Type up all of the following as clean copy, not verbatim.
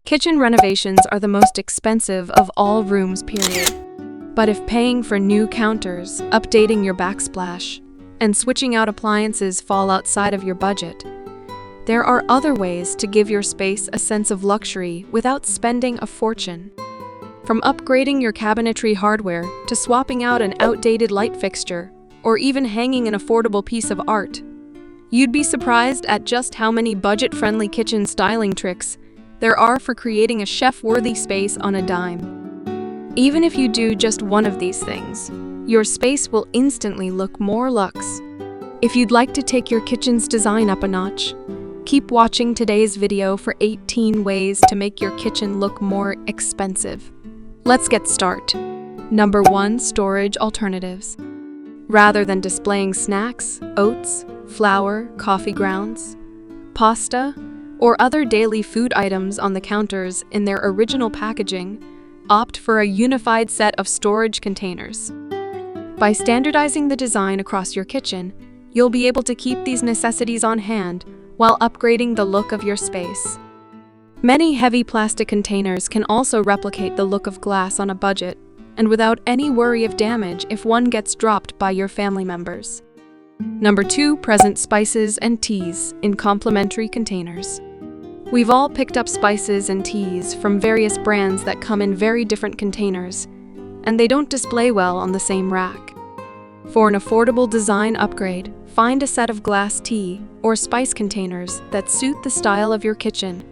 Kitchen renovations are the most expensive of all rooms, period. But if paying for new counters, updating your backsplash, and switching out appliances fall outside of your budget, there are other ways to give your space a sense of luxury without spending a fortune. From upgrading your cabinetry hardware to swapping out an outdated light fixture, or even hanging an affordable piece of art, you'd be surprised at just how many budget-friendly kitchen styling tricks there are for creating a chef-worthy space on a dime. Even if you do just one of these things, your space will instantly look more luxe. If you'd like to take your kitchen's design up a notch, keep watching today's video for 18 ways to make your kitchen look more expensive. Let's get started. Number 1. Storage alternatives. Rather than displaying snacks, oats, flour, coffee grounds, pasta, or other daily food items on the counters in their original packaging, opt for a unified set of storage containers. By standardizing the design across your kitchen, you'll be able to keep these necessities on hand while upgrading the look of your space. Many heavy plastic containers can also replicate the look of glass on a budget, and without any worry of damage if one gets dropped by your family members. Number 2. Present spices and teas in complementary containers. We've all picked up spices and teas from various brands that come in very different containers, and they don't display well on the same rack. For an affordable design upgrade, find a set of glass tea or spice containers that suit the style of your kitchen,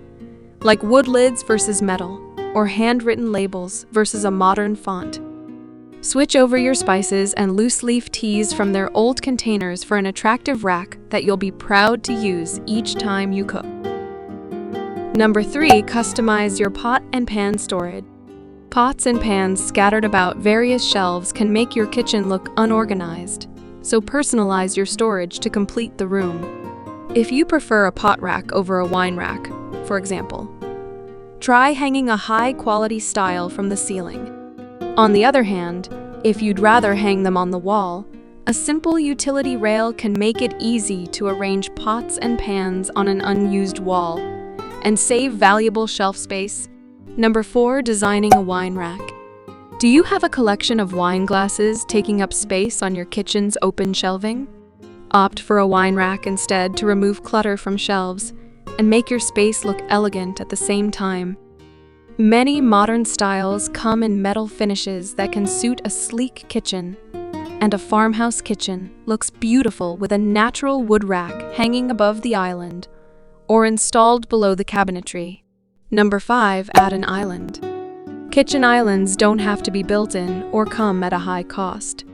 like wood lids versus metal, or handwritten labels versus a modern font. Switch over your spices and loose-leaf teas from their old containers for an attractive rack that you'll be proud to use each time you cook. Number 3. Customize your pot and pan storage. Pots and pans scattered about various shelves can make your kitchen look unorganized, so personalize your storage to complete the room. If you prefer a pot rack over a wine rack, for example, try hanging a high-quality style from the ceiling. On the other hand, if you'd rather hang them on the wall, a simple utility rail can make it easy to arrange pots and pans on an unused wall and save valuable shelf space. Number 4. Designing a wine rack. Do you have a collection of wine glasses taking up space on your kitchen's open shelving? Opt for a wine rack instead to remove clutter from shelves and make your space look elegant at the same time. Many modern styles come in metal finishes that can suit a sleek kitchen, and a farmhouse kitchen looks beautiful with a natural wood rack hanging above the island or installed below the cabinetry. Number 5. Add an island. Kitchen islands don't have to be built in or come at a high cost.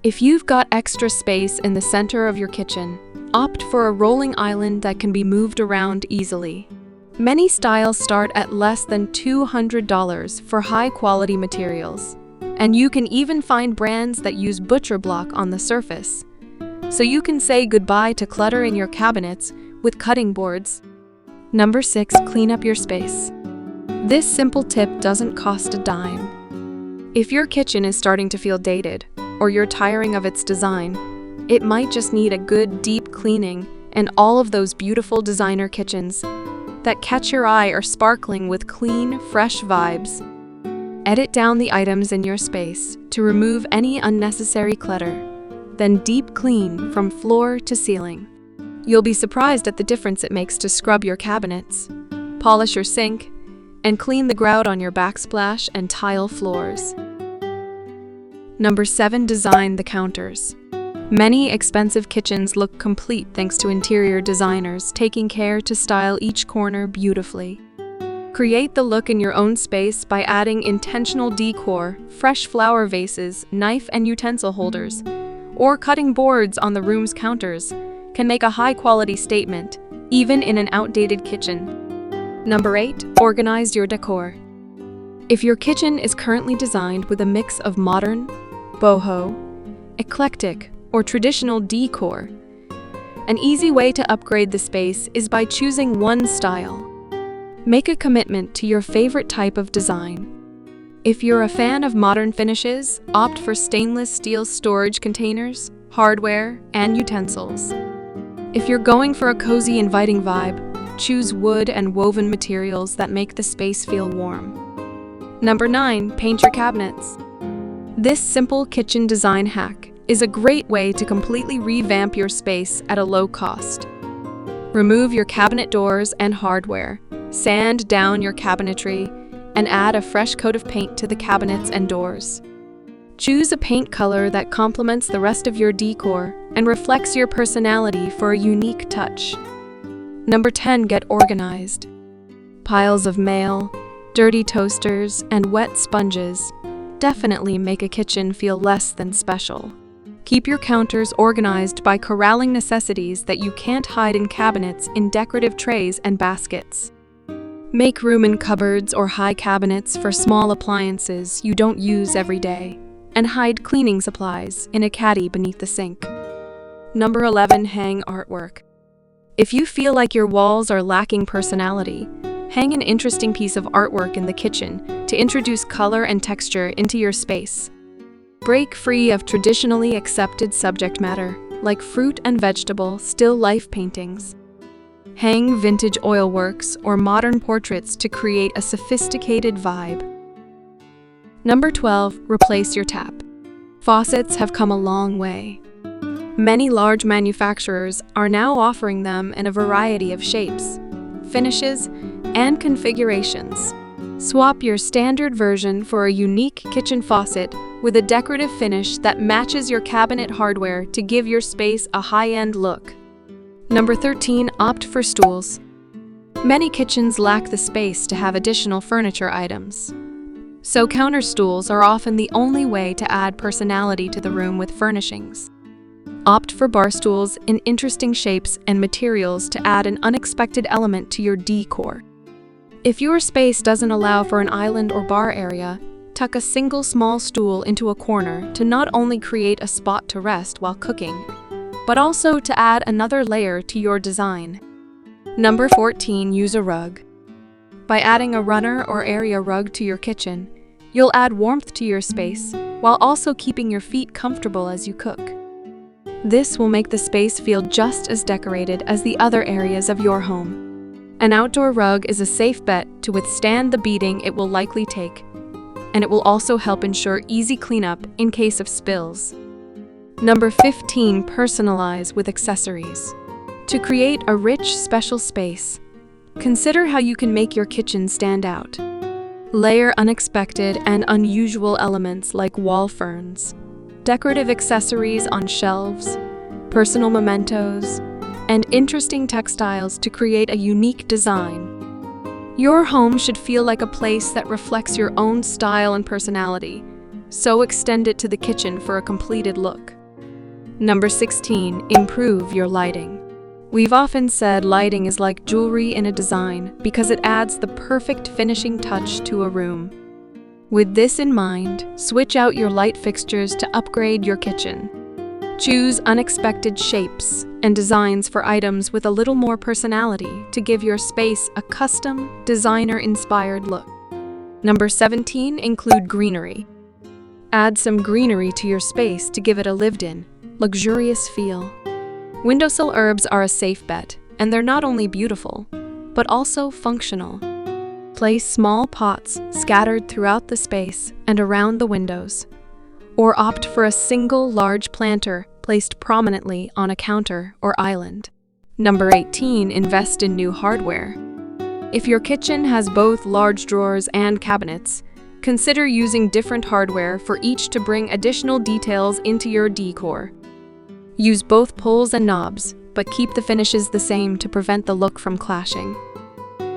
If you've got extra space in the center of your kitchen, opt for a rolling island that can be moved around easily. Many styles start at less than $200 for high-quality materials, and you can even find brands that use butcher block on the surface, so you can say goodbye to clutter in your cabinets with cutting boards. Number 6. Clean up your space. This simple tip doesn't cost a dime. If your kitchen is starting to feel dated, or you're tiring of its design, it might just need a good deep cleaning, and all of those beautiful designer kitchens that catch your eye are sparkling with clean, fresh vibes. Edit down the items in your space to remove any unnecessary clutter, then deep clean from floor to ceiling. You'll be surprised at the difference it makes to scrub your cabinets, polish your sink, and clean the grout on your backsplash and tile floors. Number 7. Design the counters. Many expensive kitchens look complete thanks to interior designers taking care to style each corner beautifully. Create the look in your own space by adding intentional decor, fresh flower vases, knife and utensil holders, or cutting boards on the room's counters can make a high-quality statement, even in an outdated kitchen. Number 8. Organize your decor. If your kitchen is currently designed with a mix of modern, boho, eclectic, or traditional decor, an easy way to upgrade the space is by choosing one style. Make a commitment to your favorite type of design. If you're a fan of modern finishes, opt for stainless steel storage containers, hardware, and utensils. If you're going for a cozy, inviting vibe, choose wood and woven materials that make the space feel warm. Number 9. Paint your cabinets. This simple kitchen design hack is a great way to completely revamp your space at a low cost. Remove your cabinet doors and hardware, sand down your cabinetry, and add a fresh coat of paint to the cabinets and doors. Choose a paint color that complements the rest of your decor and reflects your personality for a unique touch. Number 10. Get organized. Piles of mail, dirty toasters, and wet sponges definitely make a kitchen feel less than special. Keep your counters organized by corralling necessities that you can't hide in cabinets in decorative trays and baskets. Make room in cupboards or high cabinets for small appliances you don't use every day, and hide cleaning supplies in a caddy beneath the sink. Number 11. Hang artwork. If you feel like your walls are lacking personality, hang an interesting piece of artwork in the kitchen to introduce color and texture into your space. Break free of traditionally accepted subject matter, like fruit and vegetable still life paintings. Hang vintage oilworks or modern portraits to create a sophisticated vibe. Number 12. Replace your tap. Faucets have come a long way. Many large manufacturers are now offering them in a variety of shapes, finishes, and configurations. Swap your standard version for a unique kitchen faucet with a decorative finish that matches your cabinet hardware to give your space a high-end look. Number 13. Opt for stools. Many kitchens lack the space to have additional furniture items, so counter stools are often the only way to add personality to the room with furnishings. Opt for bar stools in interesting shapes and materials to add an unexpected element to your decor. If your space doesn't allow for an island or bar area, tuck a single small stool into a corner to not only create a spot to rest while cooking, but also to add another layer to your design. Number 14. Use a rug. By adding a runner or area rug to your kitchen, you'll add warmth to your space while also keeping your feet comfortable as you cook. This will make the space feel just as decorated as the other areas of your home. An outdoor rug is a safe bet to withstand the beating it will likely take, and it will also help ensure easy cleanup in case of spills. Number 15. Personalize with accessories. To create a rich, special space, consider how you can make your kitchen stand out. Layer unexpected and unusual elements like wall ferns, decorative accessories on shelves, personal mementos, and interesting textiles to create a unique design. Your home should feel like a place that reflects your own style and personality, so extend it to the kitchen for a completed look. Number 16. Improve your lighting. We've often said lighting is like jewelry in a design because it adds the perfect finishing touch to a room. With this in mind, switch out your light fixtures to upgrade your kitchen. Choose unexpected shapes and designs for items with a little more personality to give your space a custom, designer-inspired look. Number 17. Include greenery. Add some greenery to your space to give it a lived-in, luxurious feel. Windowsill herbs are a safe bet, and they're not only beautiful, but also functional. Place small pots scattered throughout the space and around the windows, or opt for a single large planter placed prominently on a counter or island. Number 18. Invest in new hardware. If your kitchen has both large drawers and cabinets, consider using different hardware for each to bring additional details into your decor. Use both pulls and knobs, but keep the finishes the same to prevent the look from clashing.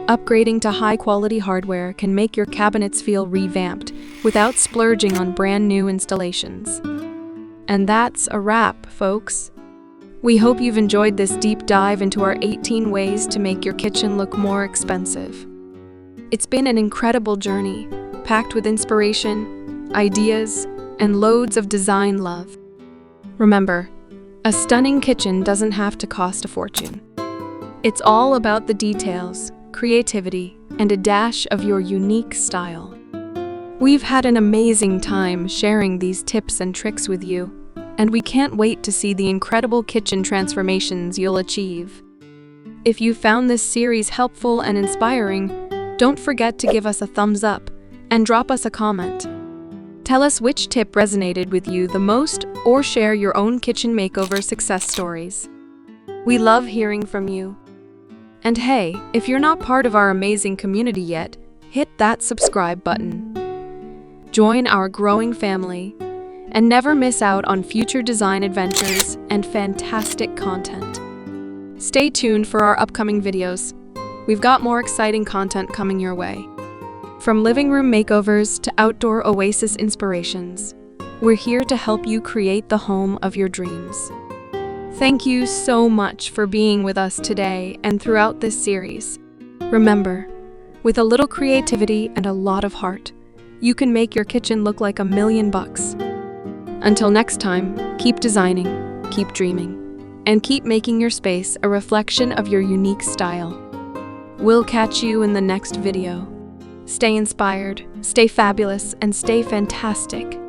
Upgrading to high-quality hardware can make your cabinets feel revamped without splurging on brand new installations. And that's a wrap, folks. We hope you've enjoyed this deep dive into our 18 ways to make your kitchen look more expensive. It's been an incredible journey, packed with inspiration, ideas, and loads of design love. Remember, a stunning kitchen doesn't have to cost a fortune. It's all about the details, creativity, and a dash of your unique style. We've had an amazing time sharing these tips and tricks with you, and we can't wait to see the incredible kitchen transformations you'll achieve. If you found this series helpful and inspiring, don't forget to give us a thumbs up and drop us a comment. Tell us which tip resonated with you the most, or share your own kitchen makeover success stories. We love hearing from you. And hey, if you're not part of our amazing community yet, hit that subscribe button. Join our growing family and never miss out on future design adventures and fantastic content. Stay tuned for our upcoming videos. We've got more exciting content coming your way. From living room makeovers to outdoor oasis inspirations, we're here to help you create the home of your dreams. Thank you so much for being with us today and throughout this series. Remember, with a little creativity and a lot of heart, you can make your kitchen look like $1,000,000. Until next time, keep designing, keep dreaming, and keep making your space a reflection of your unique style. We'll catch you in the next video. Stay inspired, stay fabulous, and stay fantastic.